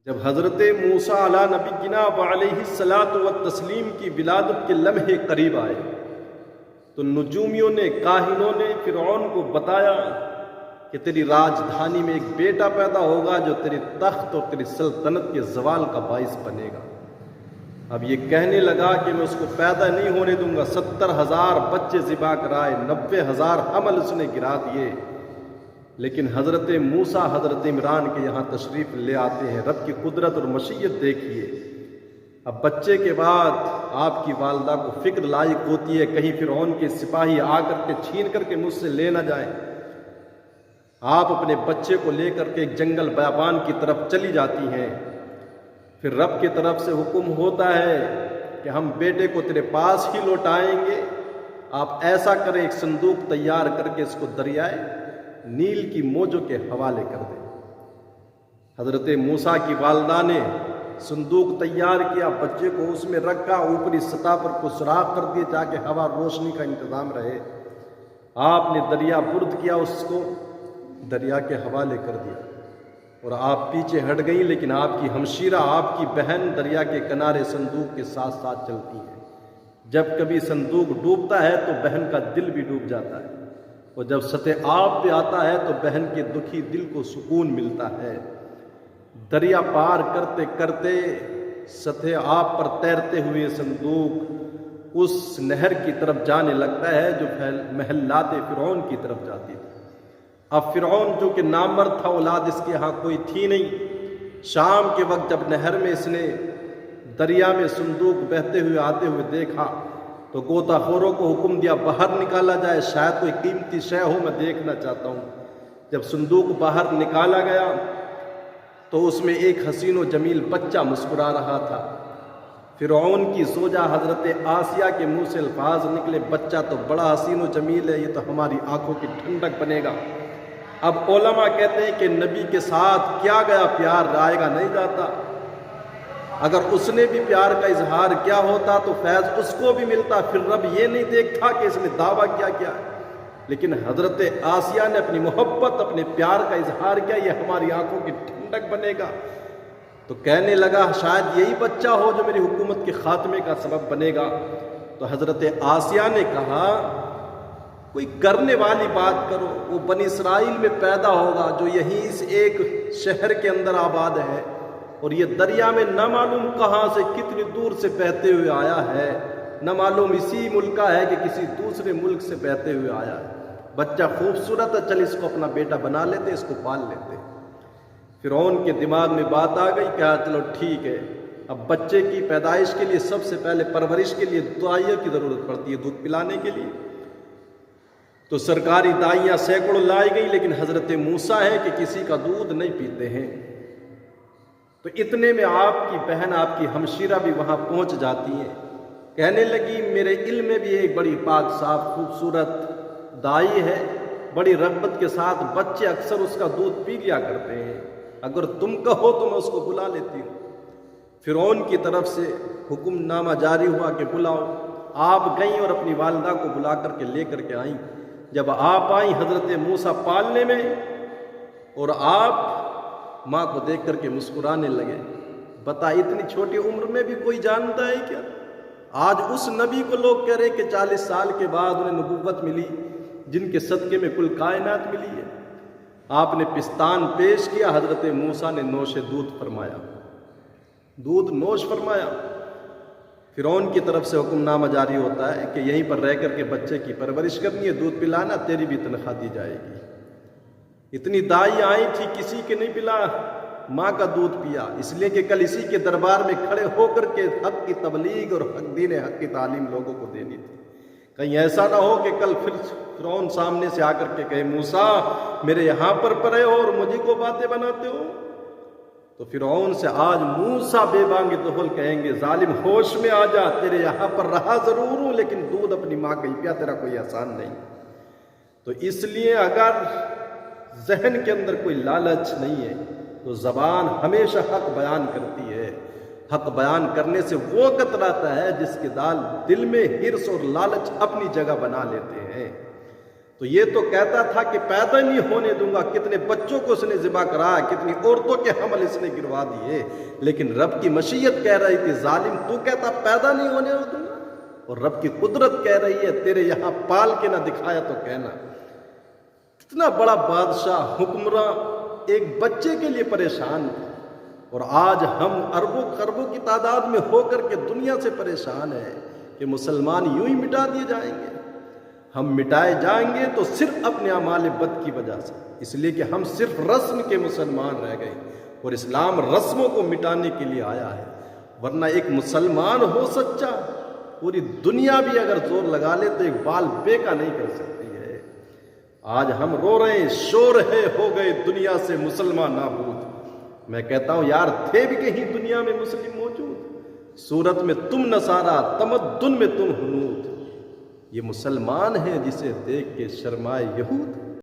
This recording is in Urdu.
جب حضرت موسیٰ علیہ نبینا علیہ الصلاۃ والتسلیم کی ولادت کے لمحے قریب آئے تو نجومیوں نے، کاہنوں نے فرعون کو بتایا کہ تیری راجدھانی میں ایک بیٹا پیدا ہوگا جو تیری تخت اور تیری سلطنت کے زوال کا باعث بنے گا۔ اب یہ کہنے لگا کہ میں اس کو پیدا نہیں ہونے دوں گا۔ 70,000 بچے ذبح کرائے، 90,000 حمل اس نے گرا دیے، لیکن حضرت موسیٰ حضرت عمران کے یہاں تشریف لے آتے ہیں۔ رب کی قدرت اور مشیت دیکھیے۔ اب بچے کے بعد آپ کی والدہ کو فکر لاحق ہوتی ہے کہیں فرعون کے سپاہی آ کر کے چھین کر کے مجھ سے لے نہ جائیں۔ آپ اپنے بچے کو لے کر کے ایک جنگل بیابان کی طرف چلی جاتی ہیں۔ پھر رب کی طرف سے حکم ہوتا ہے کہ ہم بیٹے کو تیرے پاس ہی لوٹائیں گے، آپ ایسا کریں ایک صندوق تیار کر کے اس کو دریائے نیل کی موجوں کے حوالے کر دیں۔ حضرت موسیٰ کی والدہ نے صندوق تیار کیا، بچے کو اس میں رکھا، اوپری سطح پر کو سوراخ کر دیے تاکہ ہوا روشنی کا انتظام رہے۔ آپ نے دریا برد کیا، اس کو دریا کے حوالے کر دیا اور آپ پیچھے ہٹ گئیں، لیکن آپ کی ہمشیرہ، آپ کی بہن دریا کے کنارے صندوق کے ساتھ ساتھ چلتی ہیں۔ جب کبھی صندوق ڈوبتا ہے تو بہن کا دل بھی ڈوب جاتا ہے، اور جب سطح آب پہ آتا ہے تو بہن کے دکھی دل کو سکون ملتا ہے۔ دریا پار کرتے کرتے سطح آب پر تیرتے ہوئے صندوق اس نہر کی طرف جانے لگتا ہے جو محلات فرعون کی طرف جاتی تھی۔ اب فرعون جو کہ نامرد تھا، اولاد اس کے ہاں کوئی تھی نہیں۔ شام کے وقت جب نہر میں اس نے دریا میں صندوق بہتے ہوئے آتے ہوئے دیکھا تو غوطہ خوروں کو حکم دیا باہر نکالا جائے، شاید کوئی قیمتی شے ہو، میں دیکھنا چاہتا ہوں۔ جب صندوق باہر نکالا گیا تو اس میں ایک حسین و جمیل بچہ مسکرا رہا تھا۔ فرعون کی زوجہ حضرت آسیہ کے منہ سے الفاظ نکلے، بچہ تو بڑا حسین و جمیل ہے، یہ تو ہماری آنکھوں کی ٹھنڈک بنے گا۔ اب علماء کہتے ہیں کہ نبی کے ساتھ کیا گیا پیار رائے گا نہیں جاتا۔ اگر اس نے بھی پیار کا اظہار کیا ہوتا تو فیض اس کو بھی ملتا، پھر رب یہ نہیں دیکھتا کہ اس نے دعویٰ کیا ہے۔ لیکن حضرت آسیہ نے اپنی محبت، اپنے پیار کا اظہار کیا، یہ ہماری آنکھوں کی ٹھنڈک بنے گا۔ تو کہنے لگا شاید یہی بچہ ہو جو میری حکومت کے خاتمے کا سبب بنے گا۔ تو حضرت آسیہ نے کہا کوئی کرنے والی بات کرو، وہ بنی اسرائیل میں پیدا ہوگا جو یہیں اس ایک شہر کے اندر آباد ہے، اور یہ دریا میں نہ معلوم کہاں سے کتنی دور سے بہتے ہوئے آیا ہے، نہ معلوم اسی ملک کا ہے کہ کسی دوسرے ملک سے بہتے ہوئے آیا ہے۔ بچہ خوبصورت ہے، چل اس کو اپنا بیٹا بنا لیتے، اس کو پال لیتے۔ فرعون کے دماغ میں بات آ گئی، کہا چلو ٹھیک ہے۔ اب بچے کی پیدائش کے لیے سب سے پہلے پرورش کے لیے دعائیوں کی ضرورت پڑتی ہے، دودھ پلانے کے لیے۔ تو سرکاری دائیاں سینکڑوں لائی گئی، لیکن حضرت موسیٰ ہے کہ کسی کا دودھ نہیں پیتے ہیں۔ تو اتنے میں آپ کی بہن، آپ کی ہمشیرہ بھی وہاں پہنچ جاتی ہیں۔ کہنے لگی میرے علم میں بھی ایک بڑی پاک صاف خوبصورت دائی ہے، بڑی رغبت کے ساتھ بچے اکثر اس کا دودھ پی لیا کرتے ہیں، اگر تم کہو تو میں اس کو بلا لیتی ہوں۔ فرعون کی طرف سے حکم نامہ جاری ہوا کہ بلاؤ۔ آپ گئیں اور اپنی والدہ کو بلا کر کے لے کر کے آئیں۔ جب آپ آئیں حضرت موسیٰ پالنے میں، اور آپ ماں کو دیکھ کر کے مسکرانے لگے۔ بتا اتنی چھوٹی عمر میں بھی کوئی جانتا ہے کیا؟ آج اس نبی کو لوگ کہہ رہے کہ 40 سال کے بعد انہیں نبوت ملی، جن کے صدقے میں کل کائنات ملی ہے۔ آپ نے پستان پیش کیا، حضرت موسیٰ نے نوش دودھ فرمایا، دودھ نوش فرمایا۔ فرعون کی طرف سے حکم نامہ جاری ہوتا ہے کہ یہیں پر رہ کر کے بچے کی پرورش کرنی ہے، دودھ پلانا، تیری بھی تنخواہ دی جائے گی۔ اتنی دائی آئی تھی، کسی کے نہیں پلا، ماں کا دودھ پیا، اس لیے کہ کل اسی کے دربار میں کھڑے ہو کر کے حق کی تبلیغ اور حق دین حق کی تعلیم لوگوں کو دینی تھی۔ کہیں ایسا نہ ہو کہ کل پھر فرعون سامنے سے آ کر کے کہے موسیٰ میرے یہاں پر پڑے ہو اور مجھے کو باتیں بناتے ہو۔ تو فرعون سے آج موسیٰ بے بانگ دہل کہیں گے ظالم ہوش میں آ جا، تیرے یہاں پر رہا ضرور ہوں لیکن دودھ اپنی ماں کا ہی پیا، تیرا کوئی احسان نہیں۔ تو اس لیے اگر ذہن کے اندر کوئی لالچ نہیں ہے تو زبان ہمیشہ حق بیان کرتی ہے۔ حق بیان کرنے سے وہ کتراتا ہے جس کے دل میں حرص اور لالچ اپنی جگہ بنا لیتے ہیں۔ تو یہ تو کہتا تھا کہ پیدا نہیں ہونے دوں گا، کتنے بچوں کو اس نے ذبح کرایا، کتنی عورتوں کے حمل اس نے گروا دیے، لیکن رب کی مشیت کہہ رہی تھی ظالم تو کہتا پیدا نہیں ہونے دوں گا، اور رب کی قدرت کہہ رہی ہے تیرے یہاں پال کے نہ دکھایا تو کہنا۔ کتنا بڑا بادشاہ حکمراں ایک بچے کے لیے پریشان تھا، اور آج ہم اربوں خربوں کی تعداد میں ہو کر کے دنیا سے پریشان ہیں کہ مسلمان یوں ہی مٹا دیے جائیں گے۔ ہم مٹائے جائیں گے تو صرف اپنے اعمال بد کی وجہ سے، اس لیے کہ ہم صرف رسم کے مسلمان رہ گئے، اور اسلام رسموں کو مٹانے کے لیے آیا ہے، ورنہ ایک مسلمان ہو سچا پوری دنیا بھی اگر زور لگا لے تو ایک بال بے کا نہیں کر سکتی ہے۔ آج ہم رو رہے ہیں، شور ہے ہو گئے دنیا سے مسلمان نابود۔ میں کہتا ہوں یار تھے بھی کہیں دنیا میں مسلم موجود؟ صورت میں تم نصارہ، تمدن میں تم ہنود، یہ مسلمان ہے جسے دیکھ کے شرمائے یہود۔